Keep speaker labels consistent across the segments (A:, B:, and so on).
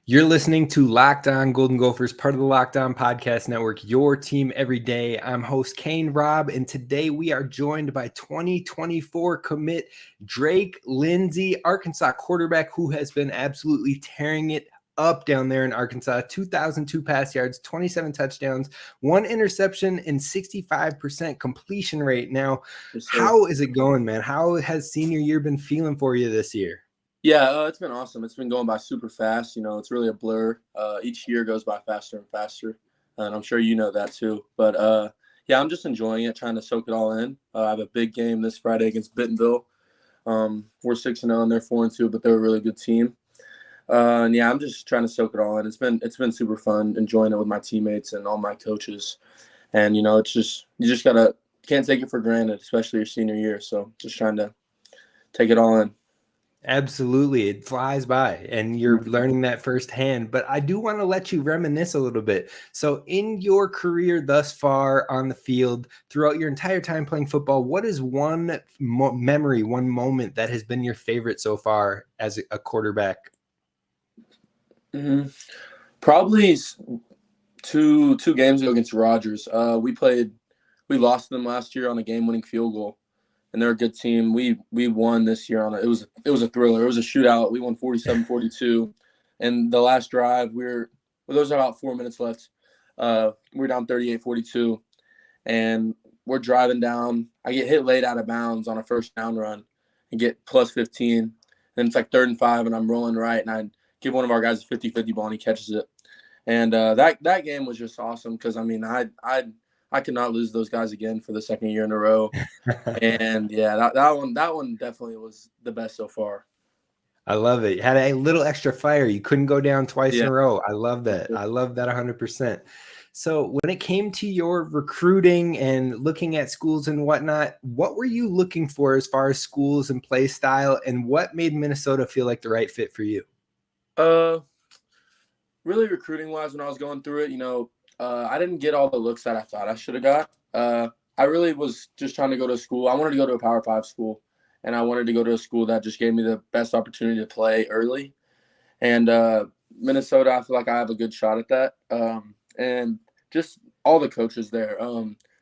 A: You're listening to Locked On Golden Gophers, part of the Locked On Podcast Network, your team every day. I'm host Kane Robb, and today we are joined by 2024 commit Drake Lindsey, Arkansas quarterback who has been absolutely tearing it up down there in Arkansas. 2,002 pass yards, 27 touchdowns, 1 interception, and 65% completion rate. Now, how is it going, man? How has senior year been feeling for you this year?
B: Yeah, it's been awesome. It's been going by super fast. It's really a blur. Each year goes by faster and faster, and I'm sure you know that too. But yeah, I'm just enjoying it, trying to soak it all in. I have a big game this Friday against Bentonville. We're 6-0 and they're 4-2, but they're a really good team. And yeah, I'm just trying to soak it all in. It's been super fun, enjoying it with my teammates and all my coaches. And it's just you can't take it for granted, especially your senior year. So just trying to take it all in.
A: Absolutely. It flies by and you're learning that firsthand. But I do want to let you reminisce a little bit. So in your career thus far on the field, throughout your entire time playing football, what is one memory, one moment that has been your favorite so far as a quarterback?
B: Probably two games ago against Rogers. We lost them last year on a game-winning field goal. And they're a good team. We won this year on it. It was a thriller. It was a shootout. We won 47-42. And the last drive, there was about 4 minutes left. We're down 38-42. And we're driving down. I get hit late out of bounds on a first down run and get plus 15. And it's like 3rd and 5, and I'm rolling right. And I give one of our guys a 50-50 ball, and he catches it. And that game was just awesome because, I could not lose those guys again for the second year in a row. And yeah, that one definitely was the best so far.
A: I love it. You had a little extra fire. You couldn't go down twice in a row. I love that. I love that 100%. So when it came to your recruiting and looking at schools and whatnot, what were you looking for as far as schools and play style, and what made Minnesota feel like the right fit for you?
B: Really recruiting wise, when I was going through it, I didn't get all the looks that I thought I should have got. I really was just trying to go to school. I wanted to go to a Power 5 school, and I wanted to go to a school that just gave me the best opportunity to play early. And Minnesota, I feel like I have a good shot at that. And just all the coaches there,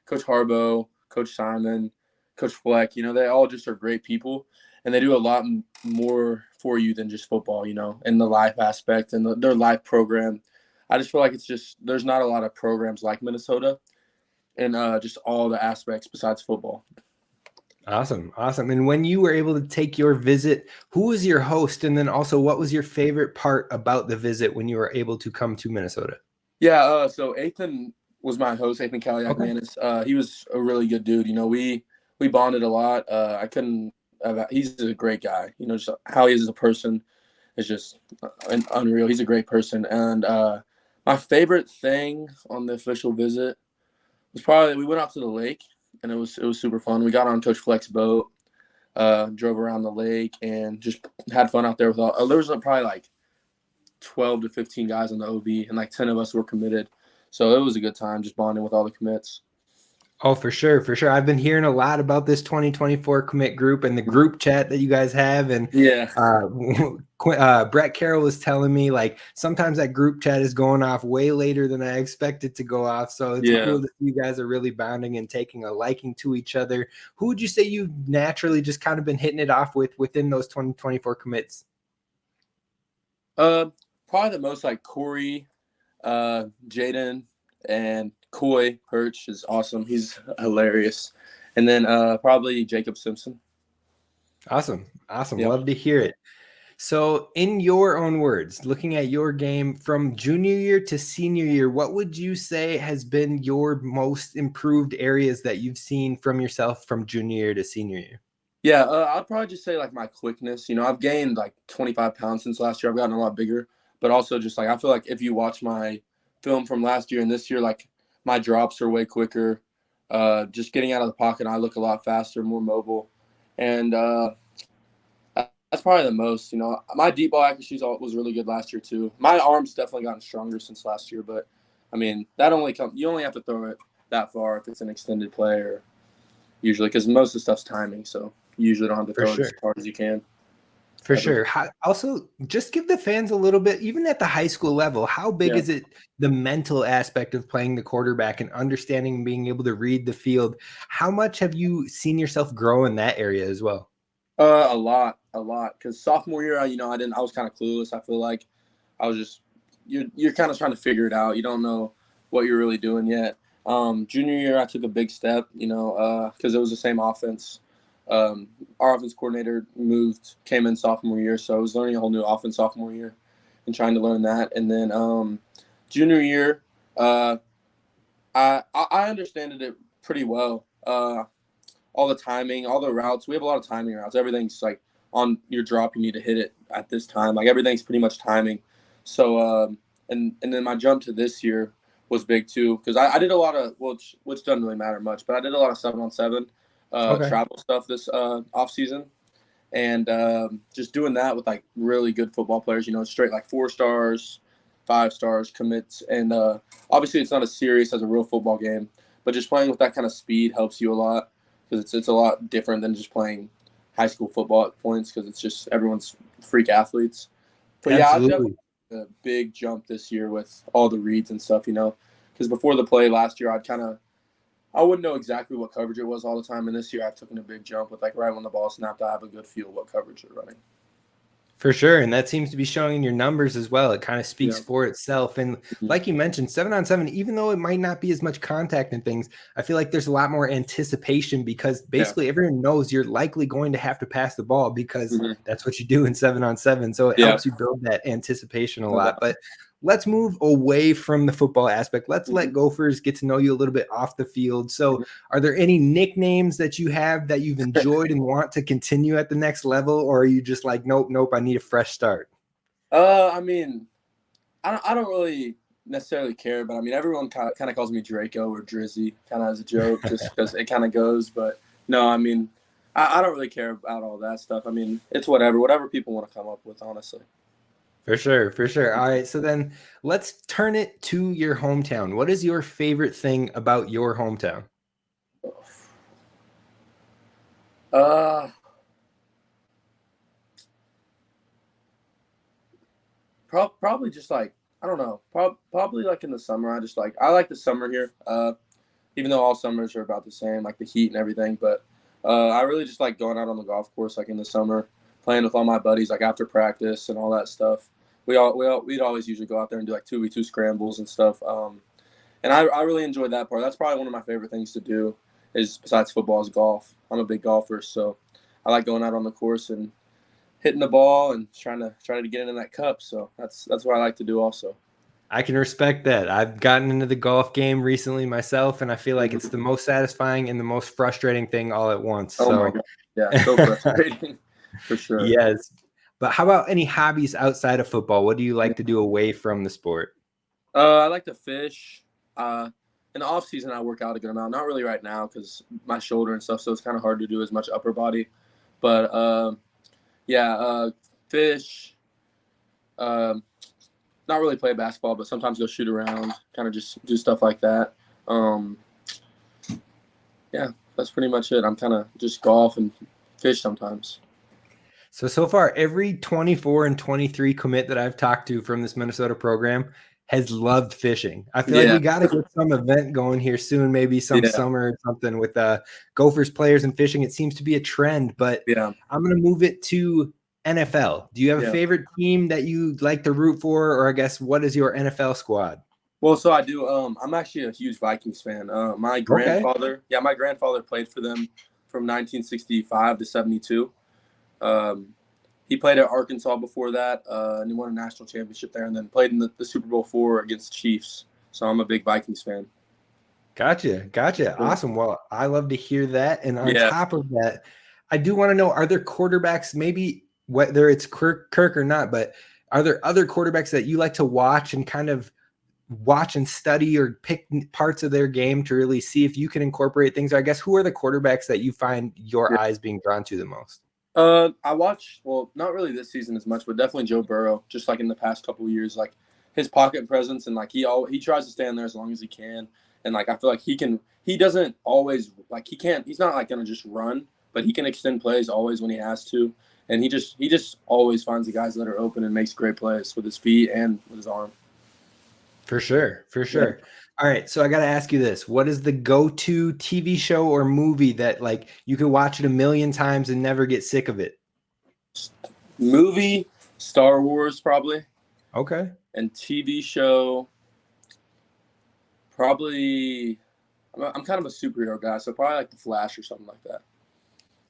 B: Coach Harbaugh, Coach Simon, Coach Fleck, they all just are great people. And they do a lot more for you than just football, and the life aspect and their life program. I just feel like there's not a lot of programs like Minnesota and just all the aspects besides football.
A: Awesome. And when you were able to take your visit, who was your host? And then also, what was your favorite part about the visit when you were able to come to Minnesota?
B: Yeah, so Ethan was my host, Ethan Kaliak-Manis. He was a really good dude. We bonded a lot. He's a great guy. Just how he is as a person is just unreal. He's a great person. And my favorite thing on the official visit was probably we went out to the lake, and it was super fun. We got on Coach Fleck's boat, drove around the lake, and just had fun out there with all. There was probably like 12 to 15 guys on the OB, and like 10 of us were committed. So it was a good time just bonding with all the commits.
A: Oh, for sure. I've been hearing a lot about this 2024 commit group and the group chat that you guys have. And
B: yeah,
A: Brett Carroll was telling me like sometimes that group chat is going off way later than I expected to go off. So it's cool that you guys are really bonding and taking a liking to each other. Who would you say you naturally just kind of been hitting it off with within those 2024 commits?
B: Probably the most like Corey, Jaden, and Coy Perch is awesome. He's hilarious. And then probably Jacob Simpson.
A: Awesome. Yep. Love to hear it. So in your own words, looking at your game from junior year to senior year, what would you say has been your most improved areas that you've seen from yourself from junior year to senior year?
B: Yeah, I'd probably just say like my quickness. I've gained like 25 pounds since last year. I've gotten a lot bigger. But also just like I feel like if you watch my film from last year and this year, like my drops are way quicker. Just getting out of the pocket, I look a lot faster, more mobile. And that's probably the most. My deep ball accuracy was really good last year too. My arm's definitely gotten stronger since last year. But, that you only have to throw it that far if it's an extended play or usually because most of the stuff's timing. So you usually don't have to throw it as hard as you can.
A: For sure. Also, just give the fans a little bit, even at the high school level, how big
B: Yeah.
A: is it, the mental aspect of playing the quarterback and understanding and being able to read the field? How much have you seen yourself grow in that area as well?
B: A lot. Because sophomore year, I was kind of clueless. I feel like I was just, you're kind of trying to figure it out. You don't know what you're really doing yet. Junior year, I took a big step, because it was the same offense. Our offense coordinator came in sophomore year, so I was learning a whole new offense sophomore year and trying to learn that. And then junior year, I understood it pretty well. All the timing, all the routes. We have a lot of timing routes. Everything's like on your drop, you need to hit it at this time. Like everything's pretty much timing. So and then my jump to this year was big too, because I did a lot of which doesn't really matter much, but I did a lot of 7-on-7 travel stuff this off season, and just doing that with like really good football players. Straight like 4 stars, 5 stars commits, and obviously it's not as serious as a real football game, but just playing with that kind of speed helps you a lot, because it's a lot different than just playing high school football at points, because it's just everyone's freak athletes. But yeah, I've definitely had a big jump this year with all the reads and stuff, because before the play last year, I wouldn't know exactly what coverage it was all the time, and this year I've taken a big jump with like right when the ball snapped, I have a good feel of what coverage they're running.
A: For sure. And that seems to be showing in your numbers as well. It kind of speaks for itself. And like you mentioned, 7-on-7, even though it might not be as much contact and things, I feel like there's a lot more anticipation, because basically everyone knows you're likely going to have to pass the ball, because that's what you do in 7-on-7. So it helps you build that anticipation a lot. But let's move away from the football aspect. Let's let Gophers get to know you a little bit off the field. So are there any nicknames that you have that you've enjoyed and want to continue at the next level? Or are you just like, nope, I need a fresh start?
B: I mean, I don't really necessarily care, but I mean, everyone kind of calls me Draco or Drizzy, kind of as a joke, just because it kind of goes. But no, I mean, I don't really care about all that stuff. I mean, it's whatever people want to come up with, honestly.
A: For sure. All right. So then let's turn it to your hometown. What is your favorite thing about your hometown?
B: Probably just like, I don't know, probably like in the summer. I like the summer here. Even though all summers are about the same, like the heat and everything. But I really just like going out on the golf course, like in the summer, playing with all my buddies, like after practice and all that stuff. We'd always usually go out there and do like 2v2 scrambles and stuff. And I really enjoyed that part. That's probably one of my favorite things to do, is besides football, is golf. I'm a big golfer, so I like going out on the course and hitting the ball and trying to get into that cup. So that's what I like to do also.
A: I can respect that. I've gotten into the golf game recently myself, and I feel like it's the most satisfying and the most frustrating thing all at once.
B: Oh my God. Yeah, so frustrating. For sure.
A: Yes. But how about any hobbies outside of football? What do you like to do away from the sport?
B: I like to fish. In the off season, I work out a good amount. Not really right now because my shoulder and stuff, so it's kind of hard to do as much upper body. But fish. Not really play basketball, but sometimes go shoot around. Kind of just do stuff like that. Yeah, that's pretty much it. I'm kind of just golf and fish sometimes.
A: So far, every 24 and 23 commit that I've talked to from this Minnesota program has loved fishing. I feel like we got to get some event going here soon, maybe some summer or something with Gophers players and fishing. It seems to be a trend, but I'm going to move it to NFL. Do you have a favorite team that you like to root for, or I guess what is your NFL squad?
B: Well, so I do. I'm actually a huge Vikings fan. My grandfather played for them from 1965 to 72. He played at Arkansas before that, and he won a national championship there, and then played in the Super Bowl IV against the Chiefs. So I'm a big Vikings fan.
A: Gotcha. Awesome. Well, I love to hear that. And on top of that, I do want to know, are there quarterbacks, maybe whether it's Kirk or not, but are there other quarterbacks that you like to watch and kind of watch and study or pick parts of their game to really see if you can incorporate things? I guess, who are the quarterbacks that you find your eyes being drawn to the most?
B: I watch, well, not really this season as much, but definitely Joe Burrow, just like in the past couple of years, like his pocket presence, and like he tries to stand there as long as he can. And like, I feel like he doesn't always, like he's not like going to just run, but he can extend plays always when he has to. and he just always finds the guys that are open and makes great plays with his feet and with his arm.
A: For sure. For
B: Yeah.
A: sure. All right. So I got to ask you this. What is the go-to TV show or movie that like you could watch it a million times and never get sick of it?
B: Movie, Star Wars probably,
A: Okay.
B: and TV show, probably. I'm kind of a superhero guy, so probably like The Flash or something like that.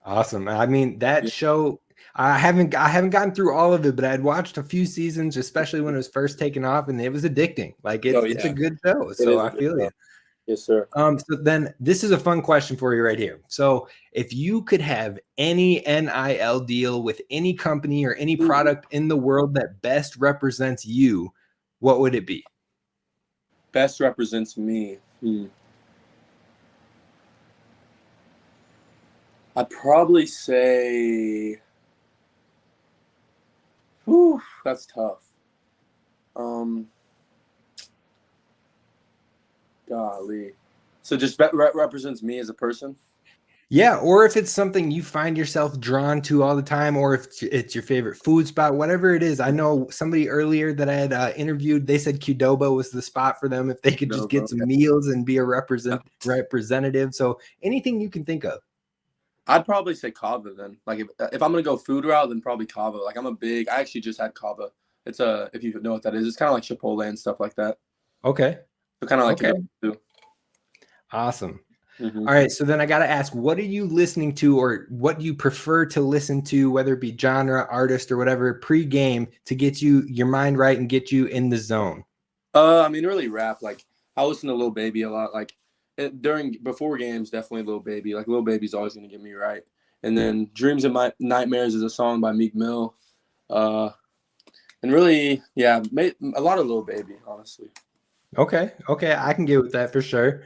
A: Awesome. I mean, that
B: Yeah.
A: show, I haven't gotten through all of it, but I'd watched a few seasons, especially when it was first taken off, and it was addicting. Like
B: Oh
A: it's a
B: yeah,
A: good show.
B: it
A: So
B: is a
A: I
B: good
A: feel you.
B: show. Yes, sir.
A: So then this is a fun question for you right here. So if you could have any NIL deal with any company or any product in the world that best represents you, what would it be?
B: Best represents me. I'd probably say, whew, that's tough. Golly. So just represents me as a person?
A: Yeah, or if it's something you find yourself drawn to all the time, or if it's your favorite food spot, whatever it is. I know somebody earlier that I had interviewed, they said Qdoba was the spot for them if they could just get some meals and be a representative. So anything you can think of.
B: I'd probably say Kava then. Like if I'm gonna go food route, then probably Kava. Like I actually just had Kava. It's if you know what that is, it's kind of like Chipotle and stuff like that.
A: Okay.
B: So kind of like
A: Okay.
B: too.
A: Awesome.
B: Mm-hmm.
A: All right. So then I got to ask, what are you listening to or what do you prefer to listen to, whether it be genre, artist, or whatever, pre-game to get you your mind right and get you in the zone?
B: I mean, really rap. Like I listen to Lil Baby a lot. Like before games, definitely Lil Baby. Like Lil Baby's always gonna get me right. And then Dreams and My Nightmares is a song by Meek Mill. And really, yeah, a lot of Lil Baby, honestly.
A: Okay. Okay. I can get with that for sure.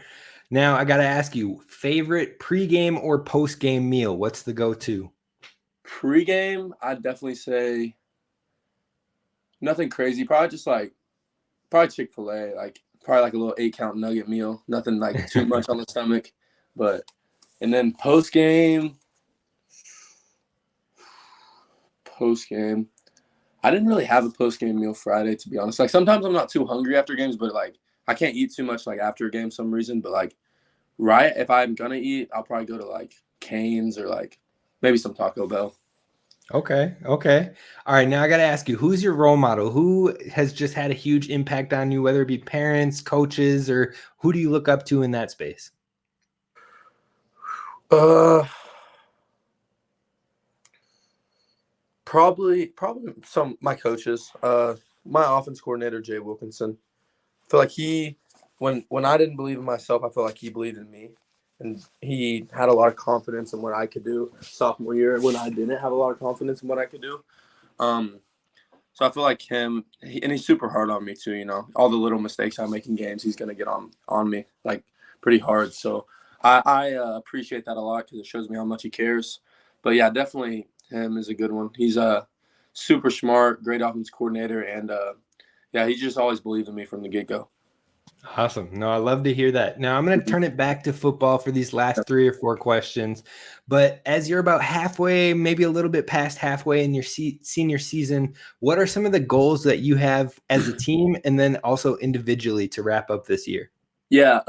A: Now I got to ask you, favorite pregame or postgame meal? What's the go-to?
B: Pre-game, I'd definitely say nothing crazy. Probably Chick-fil-A. Like probably like a little 8-count nugget meal. Nothing like too much on the stomach. And then post-game, I didn't really have a post-game meal Friday, to be honest. Like sometimes I'm not too hungry after games, but like I can't eat too much like after a game some reason. But like if I'm gonna eat, I'll probably go to like Cane's or like maybe some Taco Bell.
A: Okay. Okay. All right. Now I got to ask you, who's your role model? Who has just had a huge impact on you, whether it be parents, coaches, or who do you look up to in that space?
B: Probably some my coaches. My offense coordinator Jay Wilkinson. I feel like when I didn't believe in myself, I feel like he believed in me, and he had a lot of confidence in what I could do sophomore year when I didn't have a lot of confidence in what I could do. So I feel like him, and he's super hard on me too. You know, all the little mistakes I make in games, he's gonna get on me like pretty hard. So I appreciate that a lot because it shows me how much he cares. But yeah, definitely him is a good one. He's super smart, great offense coordinator, and yeah, he just always believed in me from the get-go.
A: Awesome. No, I love to hear that. Now I'm going to turn it back to football for these last 3 or 4 questions. But as you're about halfway, maybe a little bit past halfway in your senior season, what are some of the goals that you have as a team and then also individually to wrap up this year?
B: Yeah,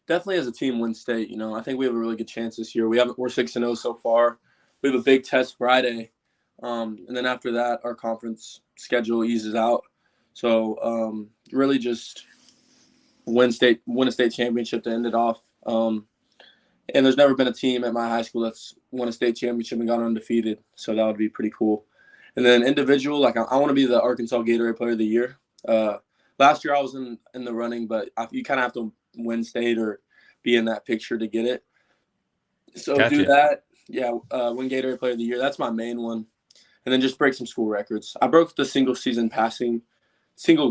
B: definitely as a team win state. You know, I think we have a really good chance this year. We're 6-0 so far. We have a big test Friday, and then after that, our conference schedule eases out. So really just win a state championship to end it off. And there's never been a team at my high school that's won a state championship and gone undefeated. So that would be pretty cool. And then individual, like I want to be the Arkansas Gatorade Player of the Year. Last year I was in the running, but you kind of have to win state or be in that picture to get it. So
A: Gotcha.
B: do that. Yeah, win Gatorade Player of the Year. That's my main one. And then just break some school records. I broke the single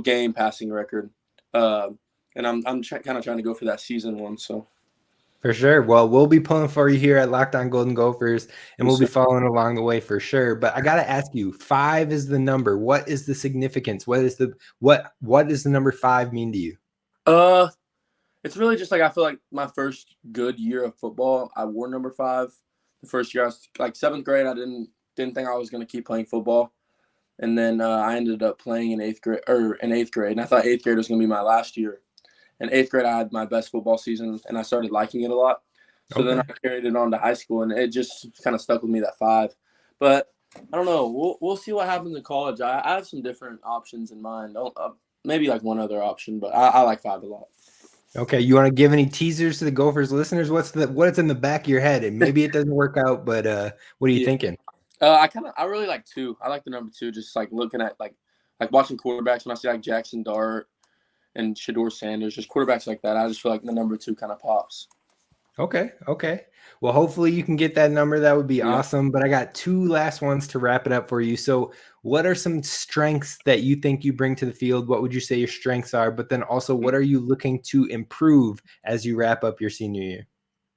B: game passing record. And I'm kind of trying to go for that season one. So
A: For sure. Well, we'll be pulling for you here at Locked On Golden Gophers, and we'll be following along the way for sure. But I got to ask you, 5 is the number. What is the significance? What does the number 5 mean to you?
B: It's really just like I feel like my first good year of football, I wore number 5. The first year I was like 7th grade, I didn't didn't think I was going to keep playing football. And then I ended up playing in eighth grade, and I thought eighth grade was going to be my last year. In eighth grade, I had my best football season, and I started liking it a lot. So then I carried it on to high school, and it just kind of stuck with me, that 5. But I don't know. We'll see what happens in college. I have some different options in mind. Maybe like one other option, but I like 5 a lot.
A: Okay, you want to give any teasers to the Gophers listeners? What's in the back of your head? And maybe it doesn't work out, but what are you thinking?
B: I really like 2. I like the number 2. Just like looking at like watching quarterbacks when I see like Jackson Dart and Shedeur Sanders, just quarterbacks like that. I just feel like the number 2 kind of pops.
A: Okay. Well, hopefully you can get that number. That would be awesome. But I got 2 last ones to wrap it up for you. So what are some strengths that you think you bring to the field? What would you say your strengths are? But then also, what are you looking to improve as you wrap up your senior year?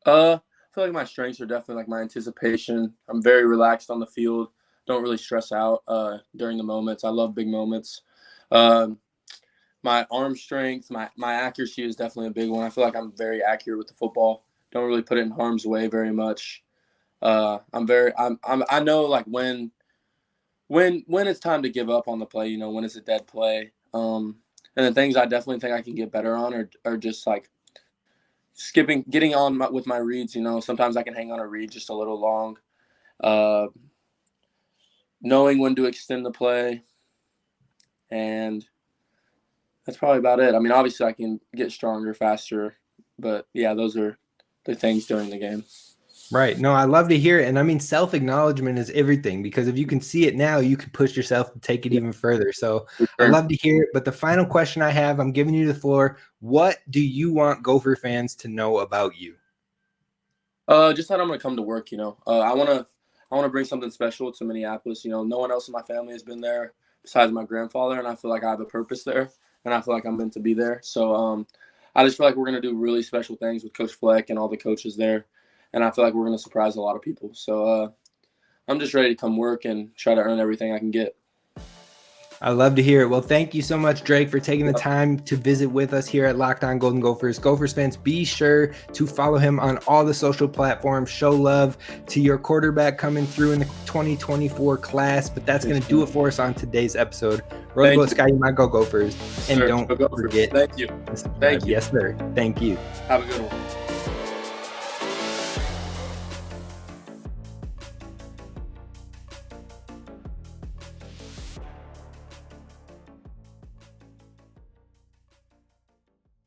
B: I feel like my strengths are definitely like my anticipation. I'm very relaxed on the field. Don't really stress out during the moments. I love big moments. My arm strength, my accuracy is definitely a big one. I feel like I'm very accurate with the football. Don't really put it in harm's way very much. I know like when it's time to give up on the play, when it's a dead play. And the things I definitely think I can get better on are just like getting on with my reads. Sometimes I can hang on a read just a little long. Knowing when to extend the play, and that's probably about it. I mean, obviously I can get stronger, faster, but yeah, those are the things during the game.
A: Right. No, I love to hear it. And I mean, self-acknowledgement is everything, because if you can see it now, you can push yourself to take it even further. So I love to hear it. But the final question I have, I'm giving you the floor. What do you want Gopher fans to know about you?
B: Just that I'm going to come to work, I want to bring something special to Minneapolis. No one else in my family has been there besides my grandfather, and I feel like I have a purpose there, and I feel like I'm meant to be there. So I just feel like we're going to do really special things with Coach Fleck and all the coaches there, and I feel like we're going to surprise a lot of people. So I'm just ready to come work and try to earn everything I can get.
A: I love to hear it. Well, thank you so much, Drake, for taking the time to visit with us here at Locked On Golden Gophers. Gophers fans, be sure to follow him on all the social platforms. Show love to your quarterback coming through in the 2024 class. But that's going to do it for us on today's episode. Road Goat Sky, you might go Gophers. And don't forget.
B: Thank you.
A: Thank you. Yes, sir. Thank you.
B: Have a good one.